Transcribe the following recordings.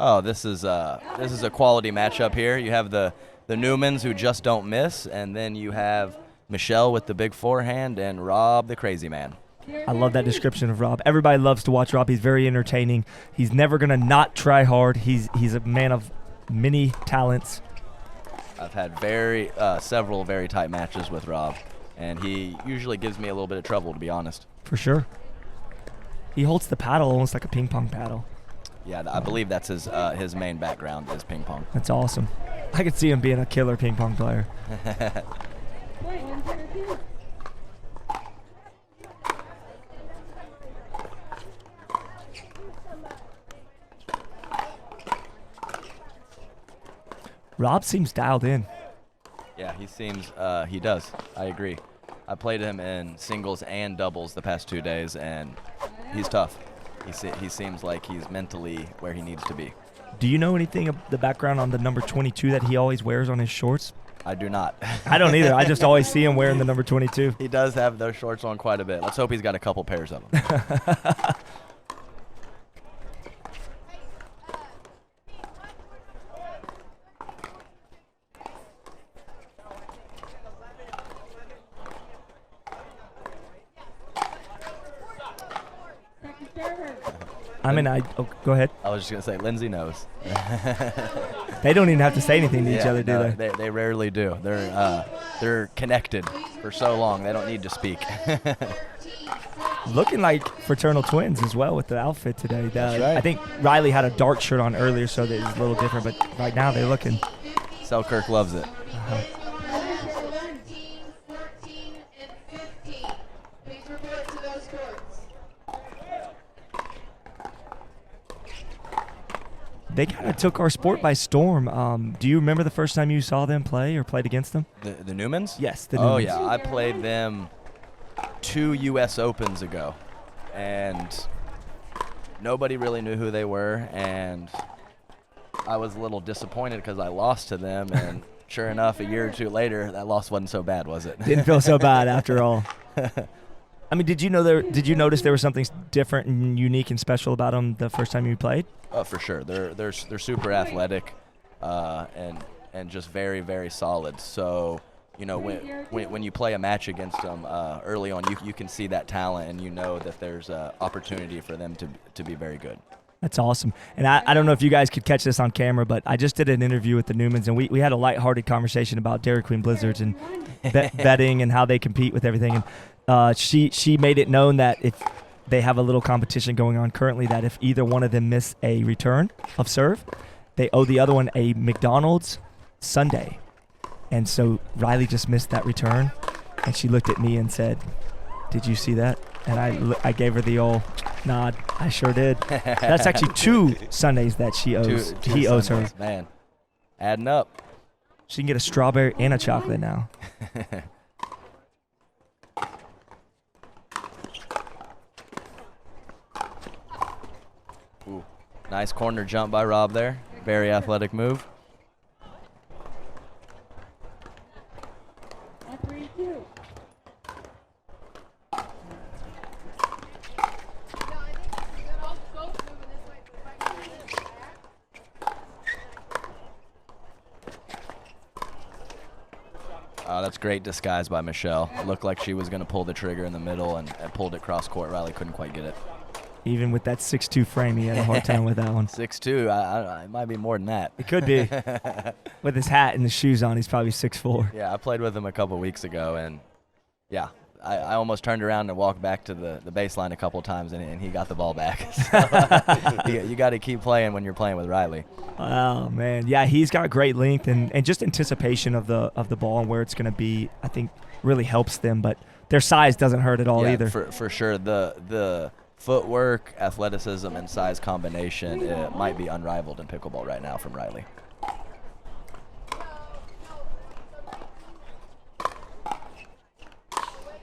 Oh, this is a quality matchup here. You have the Newmans who just don't miss, and then you have Michelle with the big forehand and Rob the crazy man. I love that description of Rob. Everybody loves to watch Rob. He's very entertaining. He's never going to not try hard. He's a man of many talents. I've had several very tight matches with Rob, and he usually gives me a little bit of trouble, to be honest. For sure. He holds the paddle almost like a ping pong paddle. Yeah, I believe that's his main background is ping pong. That's awesome. I could see him being a killer ping pong player. Rob seems dialed in. Yeah, he does. I agree. I played him in singles and doubles the past 2 days, and he's tough. He seems like he's mentally where he needs to be. Do you know anything of the background on the number 22 that he always wears on his shorts? I do not. I don't either. I just always see him wearing the number 22. He does have those shorts on quite a bit. Let's hope he's got a couple pairs of them. Go ahead. I was just going to say, Lindsey knows. They don't even have to say anything to each other, do they? They rarely do. They're connected for so long. They don't need to speak. Looking like fraternal twins as well with the outfit today. That's right. I think Riley had a dark shirt on earlier, so that it's a little different, but right now they're looking. Selkirk loves it. They kind of took our sport by storm. Do you remember the first time you saw them play or played against them? The Newmans? Yes, the Newmans. Oh, yeah. I played them 2 U.S. Opens ago, and nobody really knew who they were, and I was a little disappointed because I lost to them, and sure enough, a year or two later, that loss wasn't so bad, was it? Didn't feel so bad after all. I mean, did you notice there was something different and unique and special about them the first time you played? Oh, for sure. They're super athletic, and just very, very solid. So, you know, when you play a match against them early on, you can see that talent, and you know that there's an opportunity for them to be very good. That's awesome. And I don't know if you guys could catch this on camera, but I just did an interview with the Newmans, and we had a lighthearted conversation about Dairy Queen Blizzards and betting and how they compete with everything. And she made it known that if they have a little competition going on currently, that if either one of them miss a return of serve, they owe the other one a McDonald's sundae. And so Riley just missed that return, and she looked at me and said, "Did you see that?" And I gave her the old nod. I sure did. That's actually 2 Sundays that she owes. He owes her. Man, adding up. She can get a strawberry and a chocolate now. Ooh, nice corner jump by Rob there. Very athletic move. That's great disguise by Michelle. It looked like she was going to pull the trigger in the middle and pulled it cross court. Riley couldn't quite get it. Even with that 6'2" frame, he had a hard time with that one. 6'2", it might be more than that. It could be. With his hat and the shoes on, he's probably 6'4". Yeah, I played with him a couple weeks ago, and yeah, I almost turned around and walked back to the baseline a couple times, and he got the ball back. So, you got to keep playing when you're playing with Riley. Oh, man. Yeah, he's got great length, and just anticipation of the ball and where it's going to be, I think, really helps them. But their size doesn't hurt at all either. For sure. The footwork, athleticism, and size combination might be unrivaled in pickleball right now from Riley.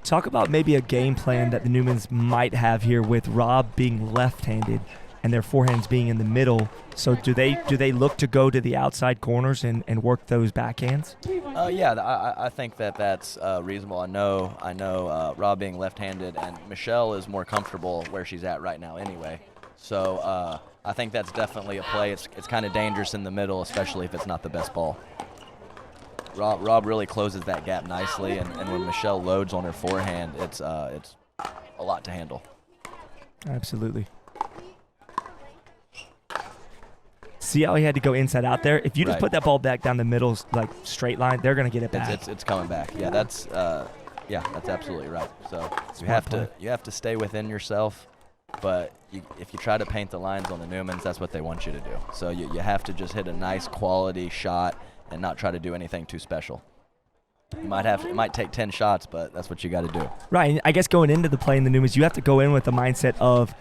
Talk about maybe a game plan that the Newmans might have here with Rob being left-handed and their forehands being in the middle. So do they look to go to the outside corners and work those backhands? Yeah, I think that's reasonable. I know Rob being left-handed, and Michelle is more comfortable where she's at right now anyway. So I think that's definitely a play. It's kind of dangerous in the middle, especially if it's not the best ball. Rob really closes that gap nicely, and when Michelle loads on her forehand, it's a lot to handle. Absolutely. See how he had to go inside out there? If you just put that ball back down the middle, like straight line, they're going to get it back. It's coming back. Yeah, that's absolutely right. So you have to stay within yourself, but if you try to paint the lines on the Newmans, that's what they want you to do. So you have to just hit a nice quality shot and not try to do anything too special. It might take 10 shots, but that's what you got to do. Right. And I guess going into the play in the Newmans, you have to go in with the mindset of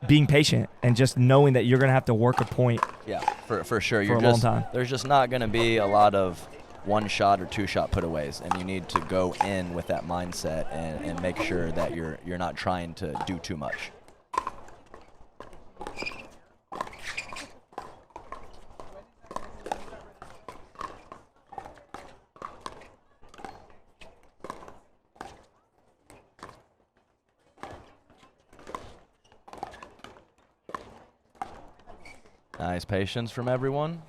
being patient and just knowing that you're going to have to work a point. Yeah, for sure. For a long time. There's just not going to be a lot of one shot or two shot putaways, and you need to go in with that mindset and make sure that you're not trying to do too much. Nice patience from everyone.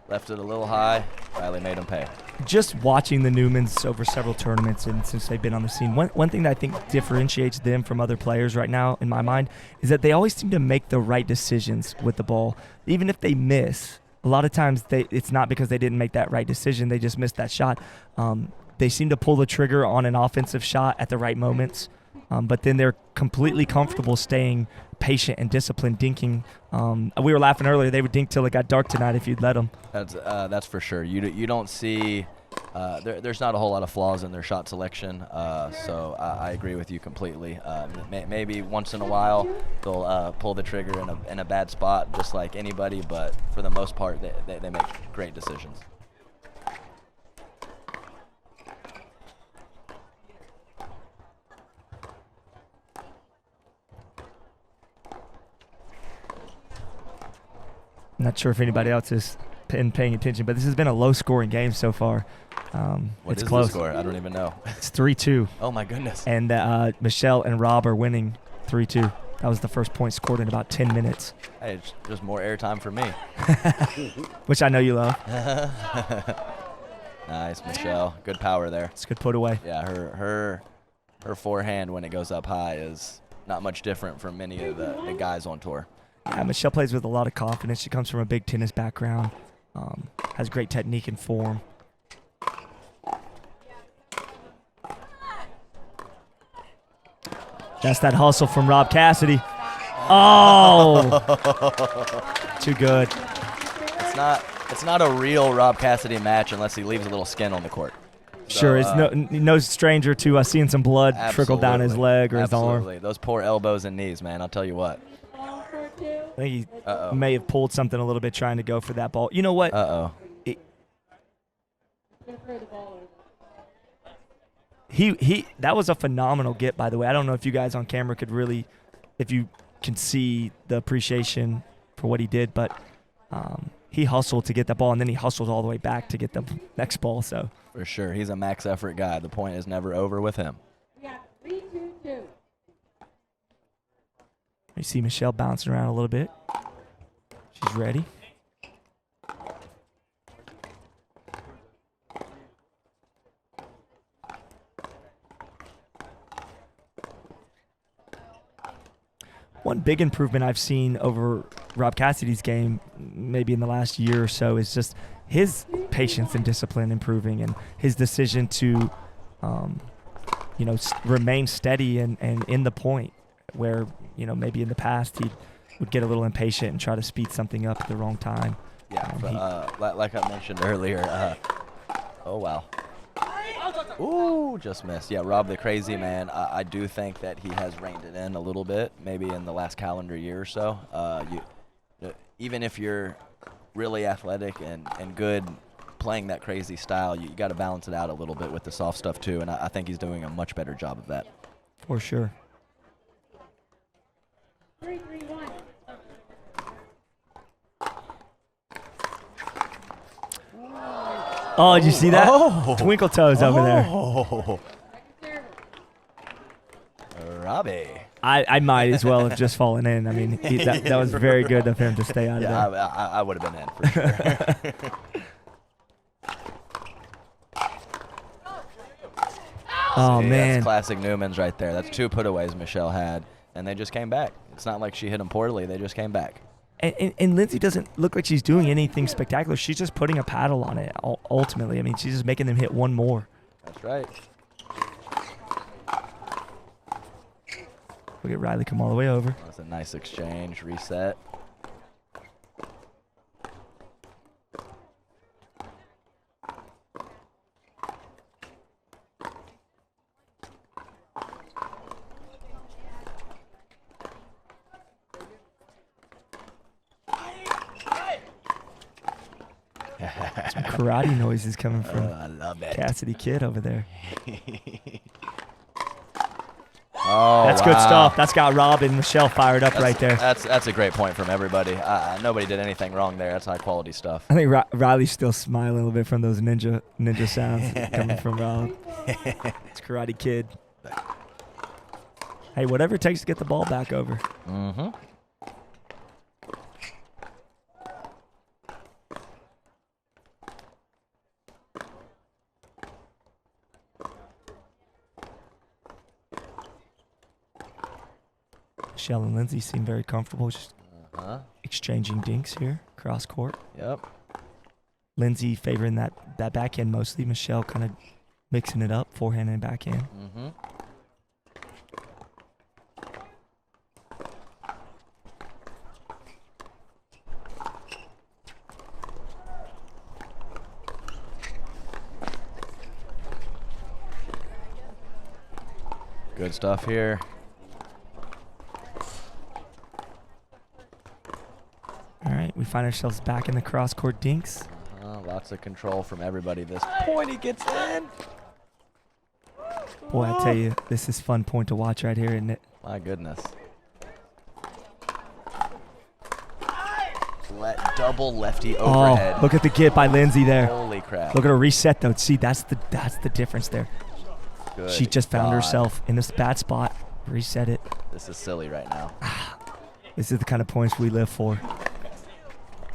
Left it a little high. Riley made him pay. Just watching the Newmans over several tournaments and since they've been on the scene, one thing that I think differentiates them from other players right now, in my mind, is that they always seem to make the right decisions with the ball. Even if they miss, a lot of times it's not because they didn't make that right decision. They just missed that shot. They seem to pull the trigger on an offensive shot at the right moments, but then they're completely comfortable staying patient and disciplined, dinking. We were laughing earlier. They would dink till it got dark tonight if you'd let them. That's for sure. You don't see there's not a whole lot of flaws in their shot selection, so I agree with you completely. Maybe once in a while they'll pull the trigger in a bad spot, just like anybody, but for the most part they make great decisions. Not sure if anybody else has been paying attention, but this has been a low-scoring game so far. What it's is close. the score? I don't even know. It's 3-2. Oh, my goodness. And Michelle and Rob are winning 3-2. That was the first point scored in about 10 minutes. Hey, it's just more airtime for me. Which I know you love. Nice, Michelle. Good power there. It's a good put away. Yeah, her forehand when it goes up high is not much different from many of the guys on tour. Yeah, Michelle plays with a lot of confidence. She comes from a big tennis background, has great technique and form. That's that hustle from Rob Cassidy. Oh, too good. It's not a real Rob Cassidy match unless he leaves a little skin on the court. Sure, So, it's no stranger to seeing some blood trickle down his leg or his arm. Absolutely. Those poor elbows and knees, man. I'll tell you what. I think he may have pulled something a little bit trying to go for that ball. You know what? That was a phenomenal get, by the way. I don't know if you guys on camera could really, if you can see the appreciation for what he did, but he hustled to get that ball, and then he hustled all the way back to get the next ball. So for sure, he's a max effort guy. The point is never over with him. Yeah, 3-2-2. You see Michelle bouncing around a little bit. She's ready. One big improvement I've seen over Rob Cassidy's game, maybe in the last year or so, is just his patience and discipline improving, and his decision to, remain steady and in the point, where maybe in the past he would get a little impatient and try to speed something up at the wrong time. Yeah, like I mentioned earlier. Oh wow. Ooh, just missed. Yeah, Rob the crazy man. I do think that he has reined it in a little bit, maybe in the last calendar year or so. Even if you're really athletic and good playing that crazy style, you got to balance it out a little bit with the soft stuff too, and I think he's doing a much better job of that. For sure. 3-3-1. Oh, did you see that? Oh. Twinkle toes over there. Oh. Robbie. I might as well have just fallen in. I mean, that was very good of him to stay out of Yeah, there. I would have been in for sure. Oh, See, man. That's classic Newman's right there. That's 2 putaways Michelle had, and they just came back. It's not like she hit them poorly. They just came back. And Lindsey doesn't look like she's doing anything spectacular. She's just putting a paddle on it, ultimately. I mean, she's just making them hit one more. That's right. Look at Riley come all the way over. That's a nice exchange. Reset. Some karate noises coming from I love it. Cassidy Kid over there. Oh, That's good stuff. That's got Rob and Michelle fired up right there. That's a great point from everybody. Nobody did anything wrong there. That's high quality stuff. I think Riley's still smiling a little bit from those ninja sounds coming from Rob. It's Karate Kid. Hey, whatever it takes to get the ball back over. Mm-hmm. Michelle and Lindsey seem very comfortable just Uh-huh. exchanging dinks here, cross court. Yep. Lindsey favoring that backhand mostly. Michelle kind of mixing it up, forehand and backhand. Mm-hmm. Good stuff here. All right, we find ourselves back in the cross court dinks. Lots of control from everybody. This point he gets in. Boy, I tell you, this is fun point to watch right here, isn't it? My goodness. Double lefty overhead. Oh, look at the get by Lindsey there. Holy crap. Look at her reset though. See, that's the difference there. Good She just found God. herself in this bad spot. Reset it. This is silly right now. This is the kind of points we live for.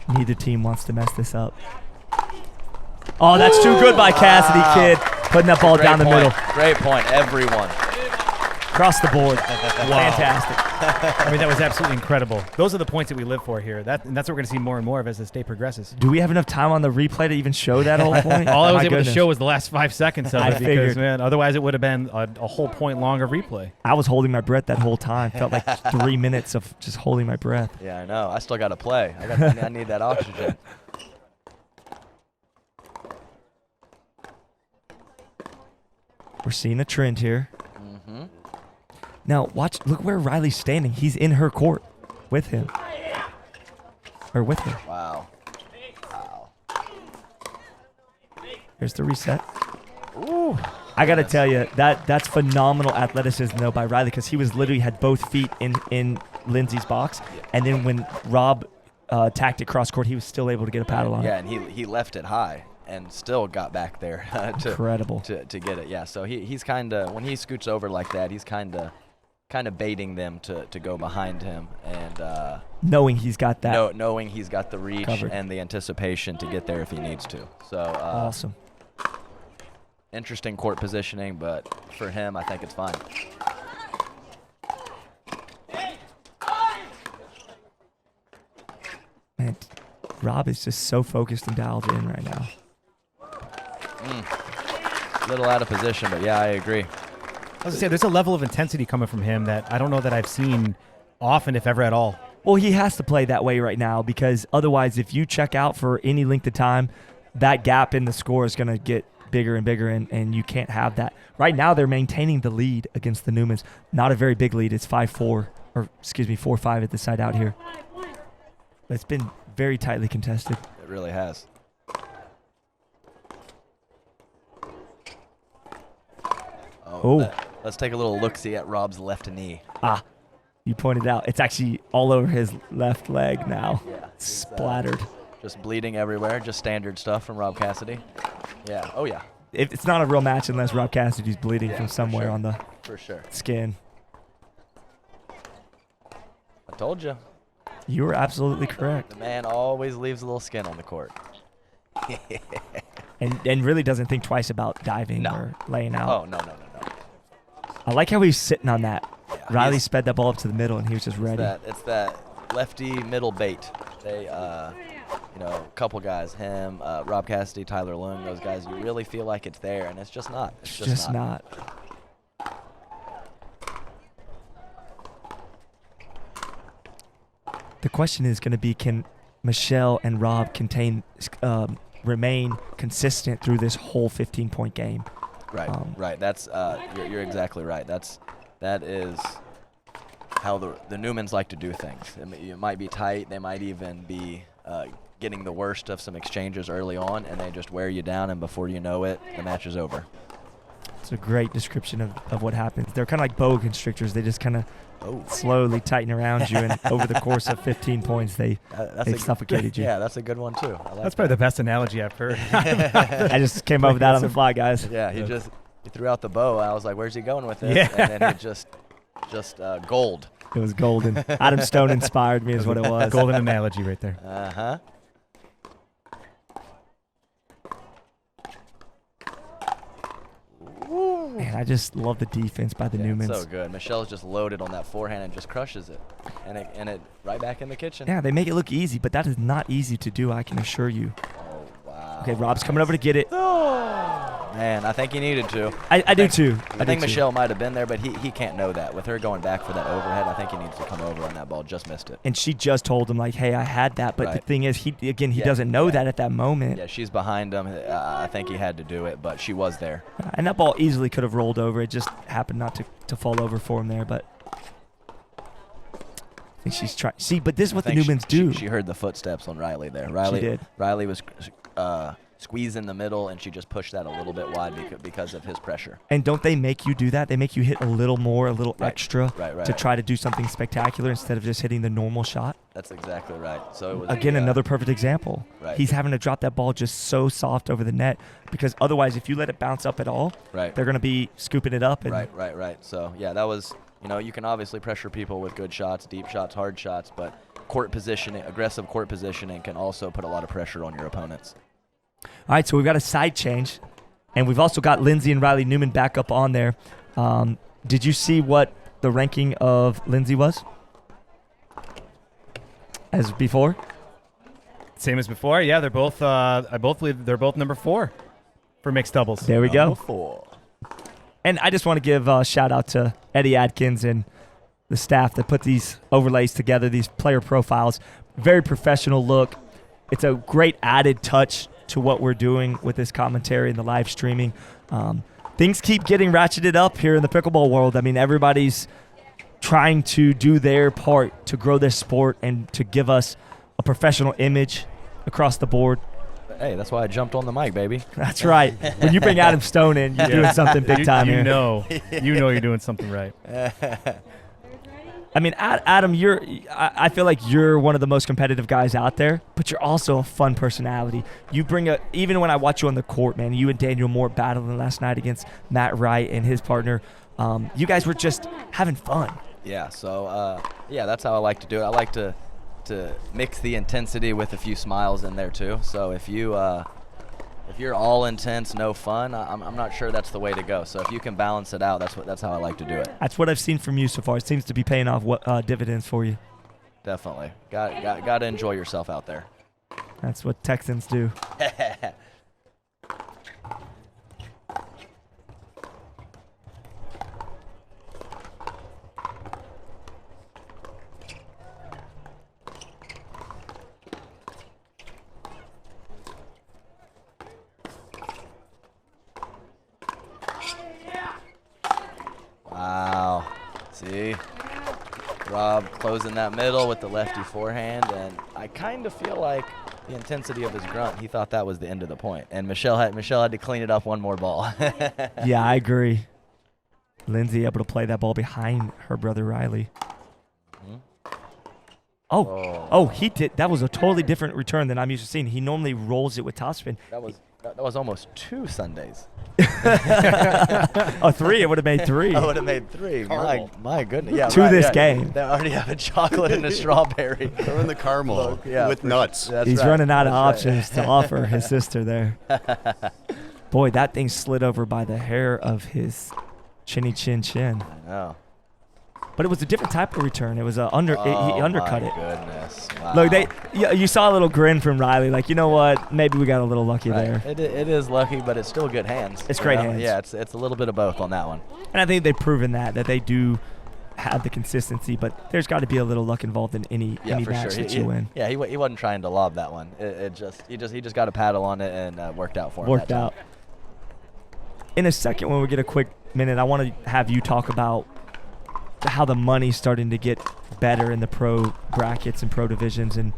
Neither team wants to mess this up. Oh, that's too good by Cassidy, kid. Putting that ball Great down the point. middle. Great point, everyone. Across the board. Fantastic. I mean, that was absolutely incredible. Those are the points that we live for here. And that's what we're going to see more and more of as this day progresses. Do we have enough time on the replay to even show that whole point? All I was My able to goodness. show was the last 5 seconds of I it because, figured. man, otherwise it would have been a whole point long of replay. I was holding my breath that whole time. Felt like 3 minutes of just holding my breath. Yeah, I know. I still got to play. I need that oxygen. We're seeing a trend here. Mm-hmm. Now, look where Riley's standing. He's in her court with him. Or with her. Wow. Wow. There's the reset. Ooh. I got to tell you, that's phenomenal athleticism, though, by Riley, because he was literally had both feet in Lindsey's box. And then when Rob tacked it cross court, he was still able to get a paddle on it. Yeah, and he left it high and still got back there Incredible. to get it. Yeah, so he's kind of, when he scoots over like that, he's kind of baiting them to go behind him and Knowing he's got that. knowing he's got the reach covered. and the anticipation to get there if he needs to. So Awesome. interesting court positioning, but for him, I think it's fine. Man, Rob is just so focused and dialed in right now. Little out of position, but yeah, I agree. I was going to say, there's a level of intensity coming from him that I don't know that I've seen often, if ever at all. Well, he has to play that way right now because otherwise, if you check out for any length of time, that gap in the score is going to get bigger and bigger, and you can't have that. Right now, they're maintaining the lead against the Newmans. Not a very big lead. It's 5-4, or excuse me, 4-5 at the side out here. But it's been very tightly contested. It really has. Oh. Let's take a little look-see at Rob's left knee. Ah, you pointed out. It's actually all over his left leg now. Yeah. Splattered. Just bleeding everywhere. Just standard stuff from Rob Cassidy. Yeah. Oh, yeah. It's not a real match unless Rob Cassidy's bleeding Yeah, from for somewhere sure. on the For sure. skin. Told you. You were absolutely correct. The man always leaves a little skin on the court. And really doesn't think twice about diving No. or laying out. Oh, no. I like how he's sitting on that. Yeah, Riley he's- sped that ball up to the middle, and he was just ready. It's that lefty middle bait. They, a couple guys, him, Rob Cassidy, Tyler Lung, those guys, you really feel like it's there, and it's just not. It's just not. The question is going to be, can Michelle and Rob remain consistent through this whole 15-point game? Right. That's you're exactly right. That is how the Newmans like to do things. It might be tight. They might even be getting the worst of some exchanges early on, and they just wear you down, and before you know it, the match is over. It's a great description of what happens. They're kind of like boa constrictors. They just kind of slowly tighten around you, and over the course of 15 points, they've suffocated you. Yeah, that's a good one too. I like That's probably the best analogy I've heard. I just came up with that on the fly, guys. Yeah, he threw out the bow. I was like, "Where's he going with this?" Yeah. And then he just gold. It was golden. Adam Stone inspired me is what it was. Golden analogy right there. Uh-huh. Man, I just love the defense by the Newmans. So good. Michelle's just loaded on that forehand and just crushes it, and it right back in the kitchen. Yeah, they make it look easy, but that is not easy to do, I can assure you. Oh wow. Okay, Rob's coming over to get it. Man, I think he needed to. I do too. I think Michelle might have been there, but he can't know that. With her going back for that overhead, I think he needs to come over on that ball. Just missed it. And she just told him, like, hey, I had that. But the Right. thing is, he doesn't know that at that moment. Yeah, she's behind him. I think he had to do it, but she was there. And that ball easily could have rolled over. It just happened not to fall over for him there. But I think she's trying. See, but this is what the Newmans do. She heard the footsteps on Riley there. She did. Riley was squeeze in the middle, and she just pushed that a little bit wide because of his pressure. And don't they make you do that? They make you hit a little more, a little Right. extra Right. to try to do something spectacular instead of just hitting the normal shot. That's exactly right. So it was Again, another perfect example. Right. He's having to drop that ball just so soft over the net because otherwise, if you let it bounce up at all, right. they're going to be scooping it up. And Right. So yeah, that was you can obviously pressure people with good shots, deep shots, hard shots, but court positioning, aggressive court positioning can also put a lot of pressure on your opponents. All right, so we've got a side change, and we've also got Lindsey and Riley Newman back up on there. Did you see what the ranking of Lindsey was as before? Same as before. Yeah, they're both. I both believe they're both number 4 for mixed doubles. There we go. Number 4. And I just want to give a shout out to Eddie Adkins and the staff that put these overlays together, these player profiles. Very professional look. It's a great added touch to what we're doing with this commentary and the live streaming. Things keep getting ratcheted up here in the pickleball world. I mean, everybody's trying to do their part to grow this sport and to give us a professional image across the board. Hey, that's why I jumped on the mic, baby. That's right. When you bring Adam Stone in, you're doing something big time you here. know you're doing something right. I mean, Adam, I feel like you're one of the most competitive guys out there, but you're also a fun personality. You bring even when I watch you on the court, man, you and Daniel Moore battling last night against Matt Wright and his partner. You guys were just having fun. Yeah, so that's how I like to do it. I like to mix the intensity with a few smiles in there too. So if you're all intense, no fun, I'm not sure that's the way to go. So if you can balance it out, that's how I like to do it. That's what I've seen from you so far. It seems to be paying off dividends for you. Definitely. Got to enjoy yourself out there. That's what Texans do. Wow. See? Rob closing that middle with the lefty forehand, and I kind of feel like the intensity of his grunt, he thought that was the end of the point. And Michelle had to clean it up one more ball. Yeah, I agree. Lindsey able to play that ball behind her brother Riley. Oh, he did. That was a totally different return than I'm used to seeing. He normally rolls it with topspin. That was That was almost 2 Sundays. Oh, 3. It would have made 3. I would have made 3. Caramel. My goodness. Yeah, To right, this yeah. game. They already have a chocolate and a strawberry. Throw in the caramel Look, yeah, with for nuts. sure. That's He's right. running out of That's right. options to offer his sister there. Boy, that thing slid over by the hair of his chinny chin chin. I know. But it was a different type of return. It was he undercut it. Goodness. Wow. Look, you saw a little grin from Riley, like, you know what? Maybe we got a little lucky Right. there. It is lucky, but it's still good hands. It's you great know? hands. Yeah, it's a little bit of both on that one. And I think they've proven that they do have the consistency, but there's got to be a little luck involved in any Yeah, for match sure. that you win. Yeah, he wasn't trying to lob that one. He just got a paddle on it and worked out for him. Worked that time. out. In a second, when we get a quick minute, I want to have you talk about how the money's starting to get better in the pro brackets and pro divisions, and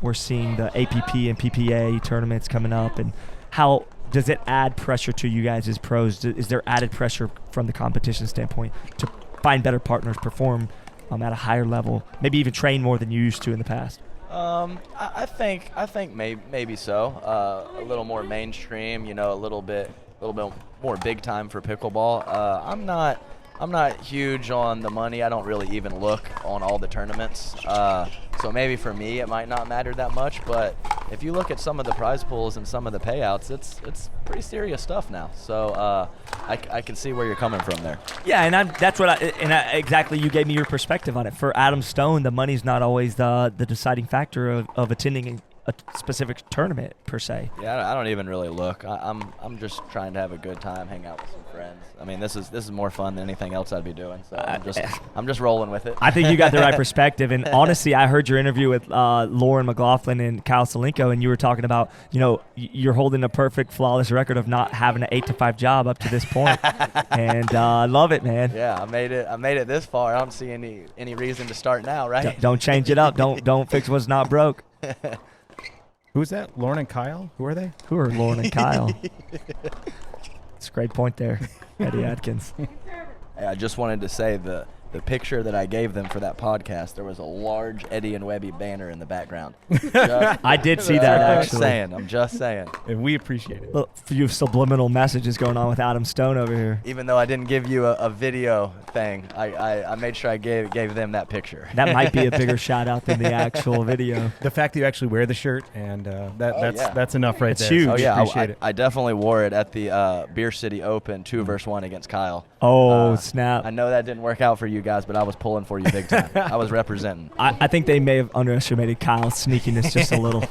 we're seeing the APP and PPA tournaments coming up, and how does it add pressure to you guys as pros? Is there added pressure from the competition standpoint to find better partners, perform at a higher level, maybe even train more than you used to in the past? I think maybe so. A little more mainstream, a little bit more big time for pickleball. I'm not huge on the money. I don't really even look on all the tournaments. So maybe for me it might not matter that much, but if you look at some of the prize pools and some of the payouts, it's pretty serious stuff now. So I can see where you're coming from there. Yeah, and that's what exactly, you gave me your perspective on it. For Adam Stone, the money's not always the deciding factor of attending a specific tournament per se. Yeah, I don't even really look. I'm just trying to have a good time, hang out with some friends. I mean, this is more fun than anything else I'd be doing. So I'm just rolling with it. I think you got the right perspective. And honestly, I heard your interview with Lauren McLaughlin and Kyle Salenko, and you were talking about, you're holding a perfect, flawless record of not having an 8-to-5 job up to this point. And I love it, man. Yeah, I made it this far. I don't see any reason to start now, right? Don't change it up. Don't fix what's not broke. Who's that? Lauren and Kyle? Who are they? Who are Lauren and Kyle? It's a great point there, Eddie Atkins. Hey, I just wanted to say the picture that I gave them for that podcast, there was a large Eddie and Webby banner in the background. I did see that, actually. I'm just saying. And we appreciate it. Look, a few subliminal messages going on with Adam Stone over here. Even though I didn't give you a video thing, I made sure I gave them that picture. That might be a bigger shout out than the actual video. The fact that you actually wear the shirt, and that's enough right It's there. huge. So Oh we yeah, appreciate it. I definitely wore it at the Beer City Open 2-versus-1 against Kyle. Oh, snap. I know that didn't work out for you guys, but I was pulling for you big time. I was representing. I think they may have underestimated Kyle's sneakiness just a little.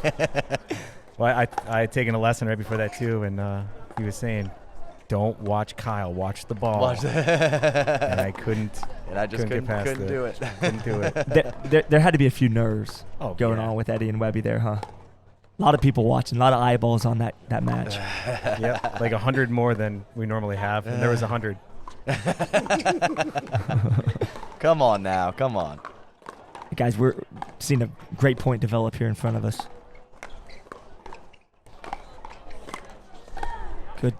Well, I had taken a lesson right before that too, and he was saying, "Don't watch Kyle, watch the ball." And I couldn't. And I just get past couldn't do it. Couldn't do it. There had to be a few nerves going yeah. on with Eddie and Webby there, huh? A lot of people watching, a lot of eyeballs on that match. Yep, like 100 more than we normally have, and there was 100. Come on now, come on. Guys, we're seeing a great point develop here in front of us. Good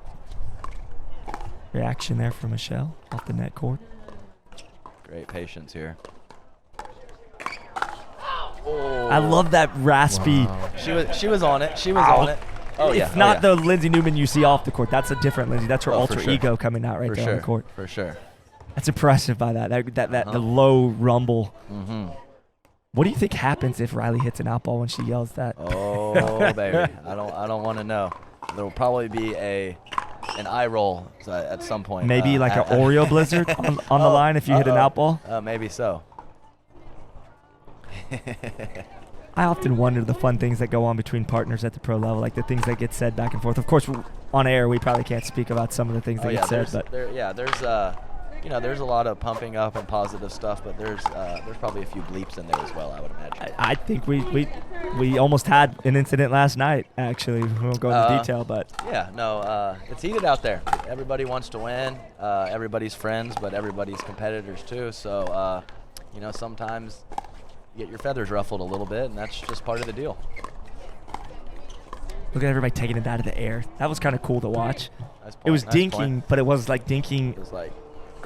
reaction there from Michelle off the net court. Great patience here. I love that raspy. Wow. She was on it. She was on it. Oh yeah. It's not oh, yeah. the Lindsey Newman you see off the court. That's a different Lindsey. That's her Oh, for alter sure. ego coming out right For there sure. on the court. For sure. That's impressive by that. The low rumble. Mm-hmm. What do you think happens if Riley hits an out ball when she yells that? Oh baby, I don't want to know. There will probably be an eye roll at some point. Maybe like an Oreo blizzard on the line if you hit an out ball? Maybe so. I often wonder the fun things that go on between partners at the pro level, like the things that get said back and forth. Of course, on air, we probably can't speak about some of the things that get said. But there's a lot of pumping up and positive stuff, but there's probably a few bleeps in there as well, I would imagine. I think we almost had an incident last night, actually. We won't go into detail, but Yeah, no, it's heated out there. Everybody wants to win. Everybody's friends, but everybody's competitors too. So, sometimes you get your feathers ruffled a little bit, and that's just part of the deal. look at everybody taking it out of the air. That was kind of cool to watch. Nice point, It was nice dinking, point. but it was like dinking It was like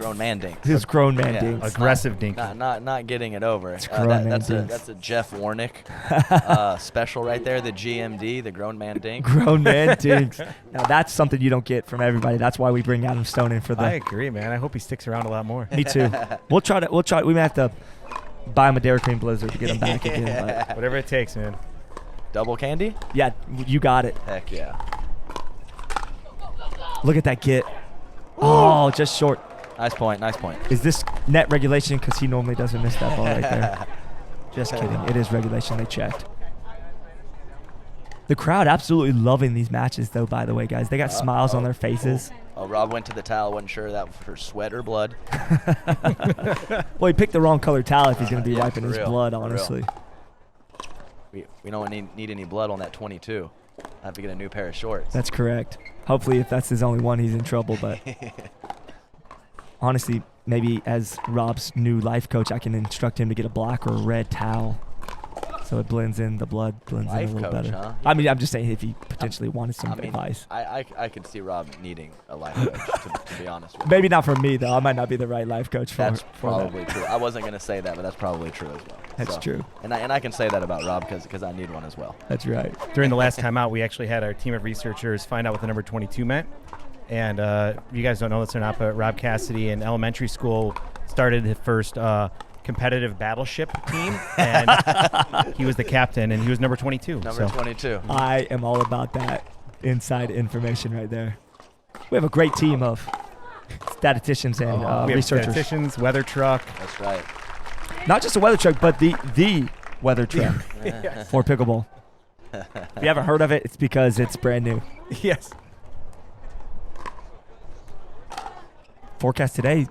grown man dink. His grown man Yeah. dinks. Aggressive dink. Not getting it over. grown man That's dinks. a Jeff Warnick special right there. The GMD, the grown man dink. Grown man dinks. Now that's something you don't get from everybody. That's why we bring Adam Stone in for I the. agree, man. I hope he sticks around a lot more. Me too. We'll try. We may have to buy him a Dairy Queen Blizzard to get him back again. But Whatever it takes, man. Double candy? yeah, you got it. Heck yeah. Look at that get. Oh, just short. Nice point. Nice point. Is this net regulation? Because he normally doesn't miss that ball right there. Just kidding. It is regulation. They checked. The crowd absolutely loving these matches, though, by the way, guys. They got smiles on their faces. Oh, Rob went to the towel. Wasn't sure that was for sweat or blood. Well, he picked the wrong color towel if he's going to be Yeah, wiping for his real, blood, for real. honestly. We don't need any blood on that 22. I have to get a new pair of shorts. That's correct. Hopefully, if that's his only one, he's in trouble. But honestly, maybe as Rob's new life coach, I can instruct him to get a black or a red towel. So it blends in, the blood blends in Life a little coach, better. huh? I mean, I'm just saying if he potentially wanted some I mean, advice. I could see Rob needing a life coach, to be honest with you. Maybe not for me, though. I might not be the right life coach for That's for that. probably true. I wasn't going to say that, but that's probably true as well. That's true. And I can say that about Rob because I need one as well. That's right. During the last time out, we actually had our team of researchers find out what the number 22 meant. And you guys don't know this or not, but Rob Cassidy in elementary school started his first competitive battleship team, and he was the captain, and he was number 22. Number so. 22. I am all about that inside information right there. We have a great team of statisticians and We have researchers. statisticians, weather truck. That's right. Not just a weather truck, but the weather truck for pickleball. If you haven't heard of it, it's because it's brand new. Yes. Forecast today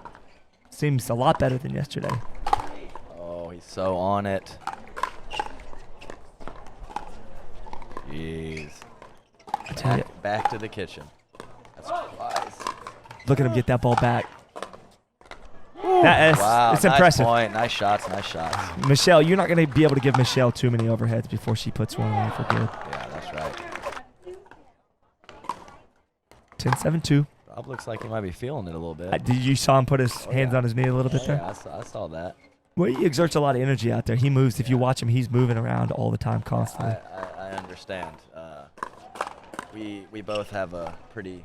seems a lot better than yesterday. Oh, he's so on it. Jeez. I tell you, Back to the kitchen. That's wise. look at him get that ball back. That is, Wow, it's nice impressive. point. Nice shots. Nice shots. Michelle, you're not going to be able to give Michelle too many overheads before she puts one away for good. Yeah, that's right. 10-7-2. Rob looks like he might be feeling it a little bit. Did you saw him put his hands yeah. on his knee a little bit there? Yeah, I saw that. Well, he exerts a lot of energy out there. He moves. If you watch him, he's moving around all the time, constantly. I understand. We both have a pretty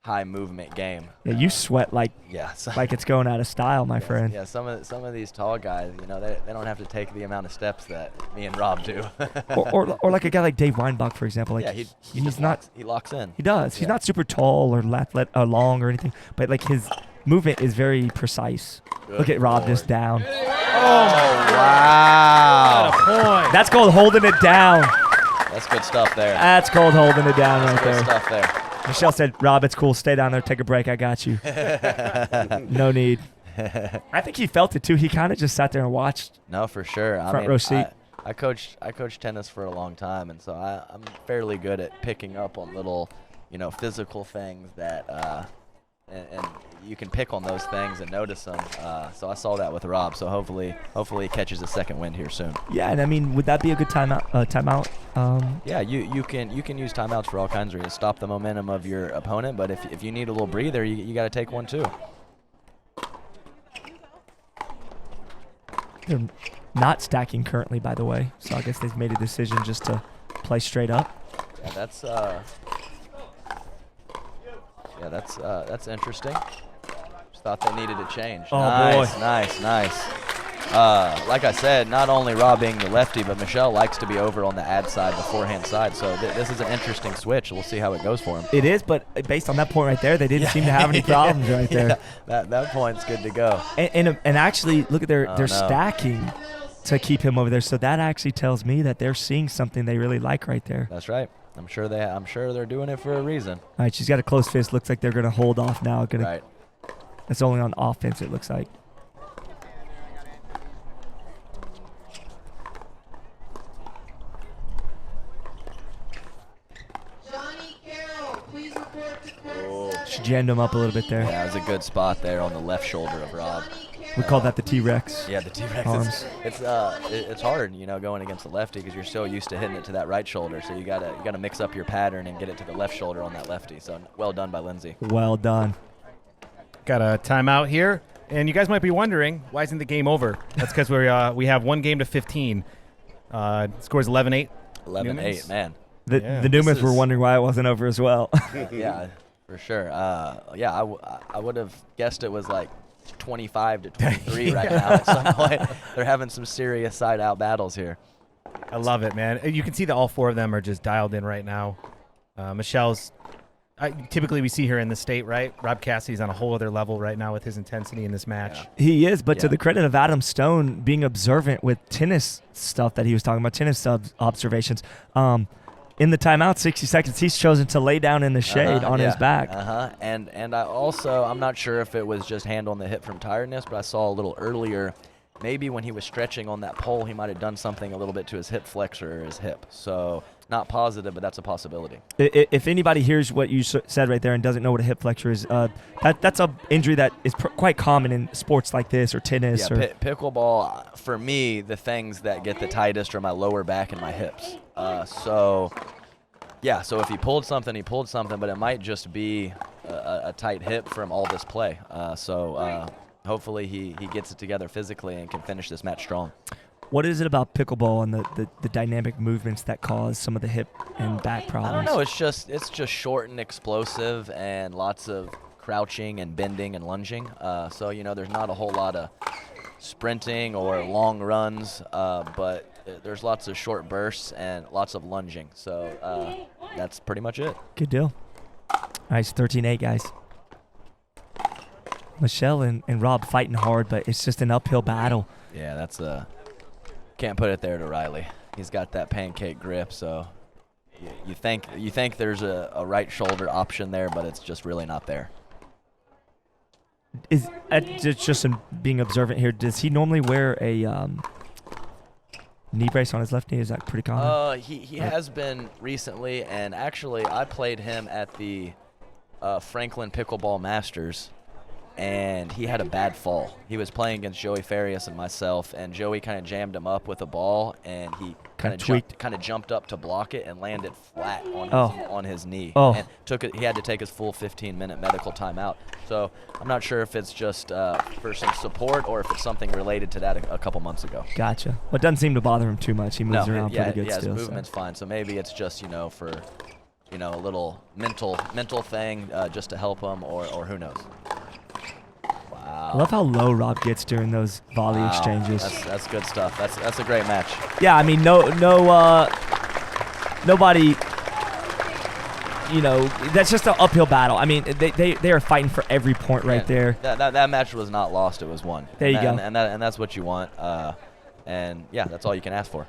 high movement game. Yeah, you sweat like So it's going out of style, my friend. Yeah, some of these tall guys, they don't have to take the amount of steps that me and Rob do. or like a guy like Dave Weinbach, for example. Like yeah, he he's just not. he locks in. He does. He's Yeah. not super tall or long or anything, but like his movement is very precise. Good Look at Rob Lord. just down. Oh wow! Point. That's called holding it down. That's good stuff there. That's called holding it down right Good there. stuff there. Michelle said, "Rob, it's cool. Stay down there. Take a break. I got you. No need." I think he felt it too. He kind of just sat there and watched. No, for sure. Front row seat. I coached tennis for a long time, and so I'm fairly good at picking up on little, physical things that, and you can pick on those things and notice them. So I saw that with Rob. So hopefully he catches a second wind here soon. Yeah, and I mean, would that be a good timeout? Yeah, you can use timeouts for all kinds of reasons. Stop the momentum of your opponent, but if you need a little breather, you got to take one too. They're not stacking currently, by the way. So I guess they've made a decision just to play straight up. Yeah, that's interesting. Just thought they needed a change. Oh, nice, boy. nice. Like I said, not only Rob being the lefty, but Michelle likes to be over on the ad side, the forehand side. So this is an interesting switch. We'll see how it goes for him. It is, but based on that point right there, they didn't seem to have any problems right there. That point's good to go. And actually, look at they're no. stacking to keep him over there. So that actually tells me that they're seeing something they really like right there. That's right. I'm sure they're doing it for a reason. All right, she's got a close fist. Looks like they're going to hold off now. Right. That's only on offense, it looks like. She jammed him up a little bit there. Yeah, it was a good spot there on the left shoulder of Rob. We call that the T-Rex. Yeah, the T-Rex. Arms. It's hard, going against the lefty because you're so used to hitting it to that right shoulder. So you gotta mix up your pattern and get it to the left shoulder on that lefty. So well done by Lindsey. Well done. Got a timeout here. And you guys might be wondering, why isn't the game over? That's because we have 1 game to 15. Scores 11-8. 11-8, man. The Newmans were wondering why it wasn't over as well. Yeah, for sure. I would have guessed it was like 25 to 23 right now at some point. They're having some serious side-out battles here. I love it, man. You can see that all 4 of them are just dialed in right now. Michelle's typically we see her in the state, right? Rob Cassidy's on a whole other level right now with his intensity in this match. Yeah. He is, but to the credit of Adam Stone being observant with tennis stuff that he was talking about, tennis observations, in the timeout, 60 seconds, he's chosen to lay down in the shade on his back. And I'm not sure if it was just hand on the hip from tiredness, but I saw a little earlier, maybe when he was stretching on that pole, he might have done something a little bit to his hip flexor or his hip. So not positive, but that's a possibility. If anybody hears what you said right there and doesn't know what a hip flexor is, that's a injury that is quite common in sports like this or tennis. Yeah, pickleball, for me, the things that get the tightest are my lower back and my hips. So if he pulled something, he pulled something, but it might just be a tight hip from all this play. Hopefully he gets it together physically and can finish this match strong. What is it about pickleball and the dynamic movements that cause some of the hip and back problems? I don't know. It's just short and explosive and lots of crouching and bending and lunging. There's not a whole lot of sprinting or long runs, but there's lots of short bursts and lots of lunging. So that's pretty much it. Good deal. All right, it's 13-8, guys. Michelle and Rob fighting hard, but it's just an uphill battle. Yeah, that's can't put it there to Riley. He's got that pancake grip, so you think there's a right shoulder option there, but it's just really not there. Is just being observant here, does he normally wear a knee brace on his left knee? Is that pretty common? He has been recently, and actually I played him at the Franklin Pickleball Masters, and he had a bad fall. He was playing against Joey Farias and myself, and Joey kind of jammed him up with a ball, and he kind of jumped up to block it and landed flat on his knee. And he had to take his full 15-minute medical timeout. So I'm not sure if it's just for some support or if it's something related to that a couple months ago. Gotcha. Well, it doesn't seem to bother him too much. He moves around pretty good still. Yeah, his movement's fine. So maybe it's just for a little mental thing just to help him, or who knows. Wow. I love how low Rob gets during those volley exchanges. That's good stuff. That's a great match. Yeah, I mean, nobody. That's just an uphill battle. I mean, they are fighting for every point right there. That match was not lost; it was won. There you go. And that's what you want. That's all you can ask for.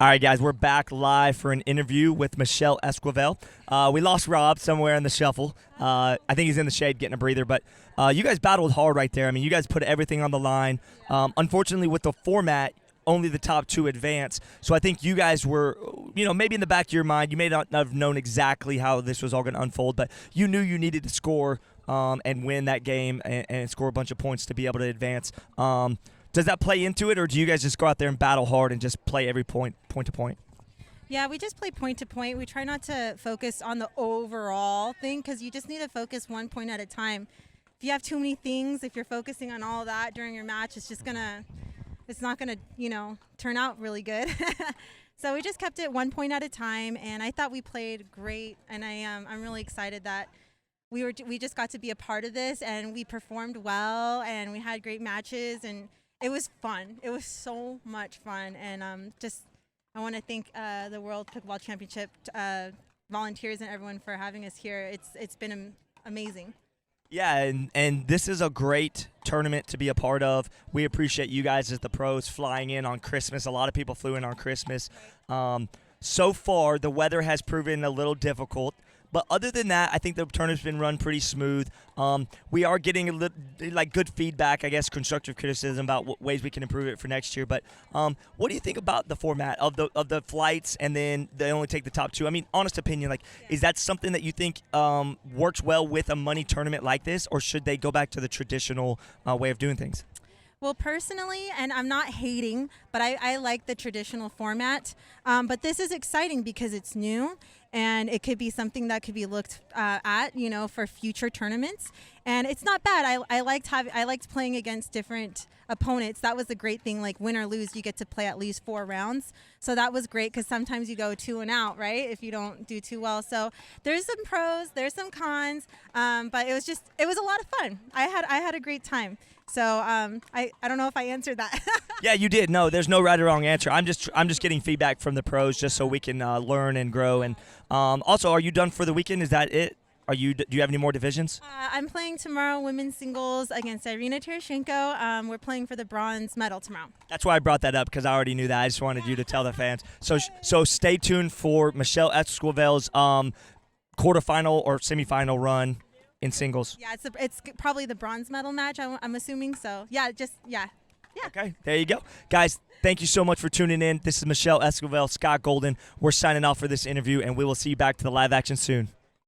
All right, guys, we're back live for an interview with Michelle Esquivel. We lost Rob somewhere in the shuffle. I think he's in the shade getting a breather, but you guys battled hard right there. I mean, you guys put everything on the line. Unfortunately, with the format, only the top 2 advance. So I think you guys were, maybe in the back of your mind, you may not have known exactly how this was all going to unfold, but you knew you needed to score and win that game and score a bunch of points to be able to advance. Does that play into it, or do you guys just go out there and battle hard and just play every point to point? Yeah, we just play point to point. We try not to focus on the overall thing because you just need to focus 1 point at a time. If you have too many things, if you're focusing on all that during your match, it's not gonna, turn out really good. So we just kept it 1 point at a time, and I thought we played great, and I'm really excited that we just got to be a part of this, and we performed well, and we had great matches, and it was fun. It was so much fun, and I want to thank the World Pickleball Championship volunteers and everyone for having us here. It's been amazing. Yeah, and this is a great tournament to be a part of. We appreciate you guys as the pros flying in on Christmas. A lot of people flew in on Christmas. So far, the weather has proven a little difficult. But other than that, I think the tournament's been run pretty smooth. We are getting good feedback, I guess, constructive criticism about what ways we can improve it for next year. But what do you think about the format of the flights, and then they only take the top 2? I mean, honest opinion, is that something that you think works well with a money tournament like this, or should they go back to the traditional way of doing things? Well, personally, and I'm not hating, but I like the traditional format. But this is exciting because it's new, and it could be something that could be looked at, for future tournaments. And it's not bad. I liked playing against different opponents. That was the great thing. Like win or lose, you get to play at least 4 rounds. So that was great because sometimes you go 2 and out, right? If you don't do too well. So there's some pros, there's some cons, but it was a lot of fun. I had a great time. So I don't know if I answered that. Yeah, you did. No, there's no right or wrong answer. I'm just getting feedback from the pros just so we can learn and grow. And also, are you done for the weekend? Is that it? Do you have any more divisions? I'm playing tomorrow women's singles against Irina Tereshchenko. We're playing for the bronze medal tomorrow. That's why I brought that up, because I already knew that. I just wanted you to tell the fans. So stay tuned for Michelle Esquivel's quarterfinal or semifinal run in singles. Yeah, it's probably the bronze medal match. I'm assuming so. Yeah. Okay, there you go, guys. Thank you so much for tuning in. This is Michelle Esquivel, Scott Golden. We're signing off for this interview, and we will see you back to the live action soon.